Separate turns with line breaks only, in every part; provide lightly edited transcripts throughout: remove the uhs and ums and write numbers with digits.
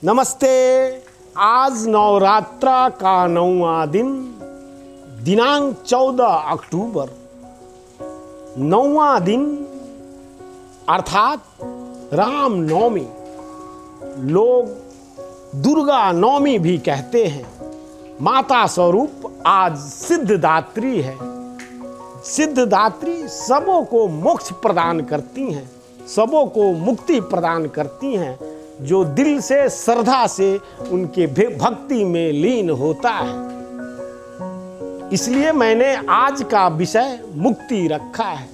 नमस्ते। आज नवरात्र का 9वां दिन, दिनांक 14 अक्टूबर। 9वां दिन अर्थात राम नवमी, लोग दुर्गा नवमी भी कहते हैं। माता स्वरूप आज सिद्धदात्री है। सिद्धदात्री सबों को मोक्ष प्रदान करती हैं, सबों को मुक्ति प्रदान करती हैं जो दिल से श्रद्धा से उनके भक्ति में लीन होता है। इसलिए मैंने आज का विषय मुक्ति रखा है।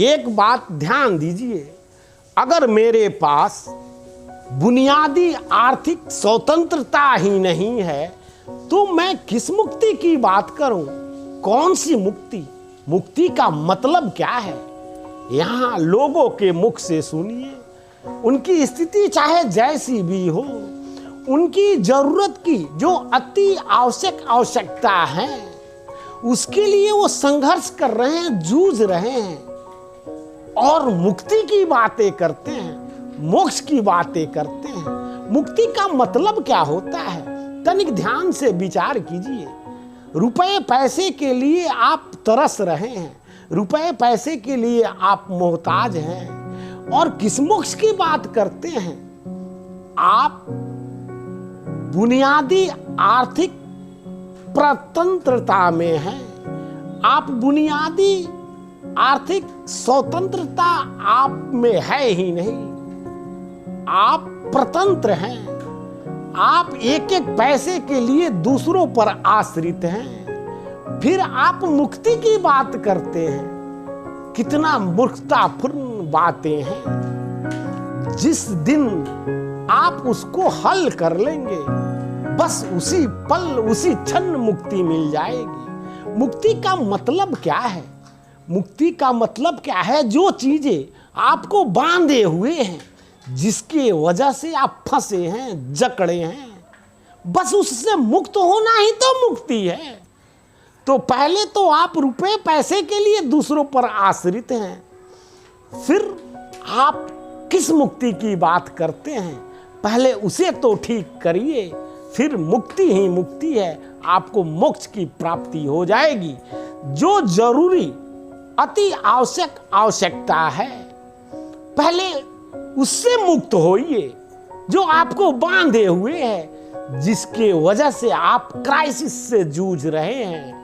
एक बात ध्यान दीजिए, अगर मेरे पास बुनियादी आर्थिक स्वतंत्रता ही नहीं है तो मैं किस मुक्ति की बात करूं? कौन सी मुक्ति? मुक्ति का मतलब क्या है? यहाँ लोगों के मुख से सुनिए। उनकी स्थिति चाहे जैसी भी हो, उनकी जरूरत की जो अति आवश्यकता है उसके लिए वो संघर्ष कर रहे हैं, जूझ रहे हैं और मुक्ति की बातें करते हैं, मोक्ष की बातें करते हैं। मुक्ति का मतलब क्या होता है? तनिक ध्यान से विचार कीजिए। रुपए पैसे के लिए आप तरस रहे हैं, रुपए पैसे के लिए आप मोहताज हैं और किस मोक्ष की बात करते हैं? आप बुनियादी आर्थिक स्वतंत्रता में हैं। आप बुनियादी आर्थिक स्वतंत्रता आप में है ही नहीं। आप परतंत्र हैं। आप एक एक पैसे के लिए दूसरों पर आश्रित हैं। फिर आप मुक्ति की बात करते हैं। कितना मूर्खतापूर्ण बातें हैं। जिस दिन आप उसको हल कर लेंगे, बस उसी पल उसी क्षण मुक्ति मिल जाएगी। मुक्ति का मतलब क्या है? मुक्ति का मतलब क्या है? जो चीजें आपको बांधे हुए हैं, जिसके वजह से आप फंसे हैं, जकड़े हैं, बस उससे मुक्त होना ही तो मुक्ति है। तो पहले तो आप रुपए पैसे के लिए दूसरों पर आश्रित हैं, फिर आप किस मुक्ति की बात करते हैं? पहले उसे तो ठीक करिए, फिर मुक्ति ही मुक्ति है। आपको मोक्ष की प्राप्ति हो जाएगी। जो जरूरी अति आवश्यकता है, पहले उससे मुक्त होइए। जो आपको बांधे हुए है, जिसके वजह से आप क्राइसिस से जूझ रहे हैं,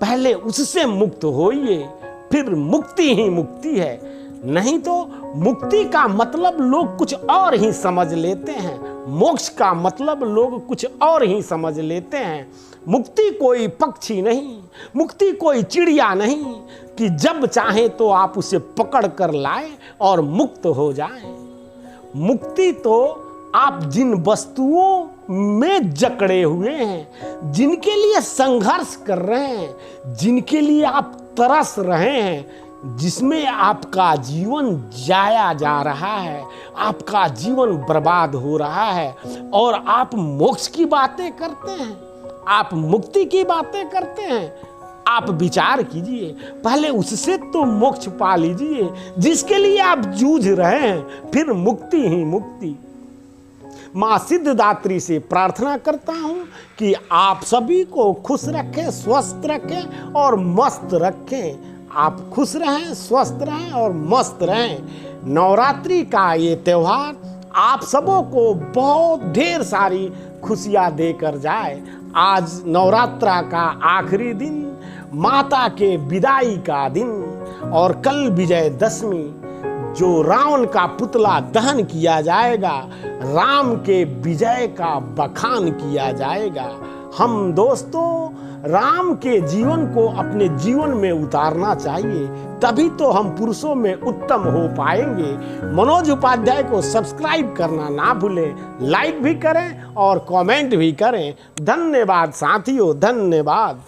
पहले उससे मुक्त होइए, फिर मुक्ति ही मुक्ति है। नहीं तो मुक्ति का मतलब लोग कुछ और ही समझ लेते हैं, मोक्ष का मतलब लोग कुछ और ही समझ लेते हैं। मुक्ति कोई पक्षी नहीं, मुक्ति कोई चिड़िया नहीं कि जब चाहे तो आप उसे पकड़ कर लाएं और मुक्त हो जाएं। मुक्ति तो आप जिन वस्तुओं में जकड़े हुए हैं, जिनके लिए संघर्ष कर रहे हैं, जिनके लिए आप तरस रहे हैं, जिसमें आपका जीवन जाया जा रहा है, आपका जीवन बर्बाद हो रहा है, और आप मोक्ष की बातें करते हैं, आप मुक्ति की बातें करते हैं। आप विचार कीजिए, पहले उससे तो मोक्ष पा लीजिए जिसके लिए आप जूझ रहे हैं, फिर मुक्ति ही मुक्ति। माँ सिद्धदात्री से प्रार्थना करता हूँ कि आप सभी को खुश रखें, स्वस्थ रखें और मस्त रखें। आप खुश रहें, स्वस्थ रहें और मस्त रहें। नवरात्रि का ये त्योहार आप सबों को बहुत ढेर सारी खुशियाँ देकर जाए। आज नवरात्रा का आखिरी दिन, माता के विदाई का दिन, और कल विजयदशमी, जो रावण का पुतला दहन किया जाएगा, राम के विजय का बखान किया जाएगा। हम दोस्तों राम के जीवन को अपने जीवन में उतारना चाहिए, तभी तो हम पुरुषों में उत्तम हो पाएंगे। मनोज उपाध्याय को सब्सक्राइब करना ना भूलें, लाइक भी करें और कमेंट भी करें। धन्यवाद साथियों, धन्यवाद।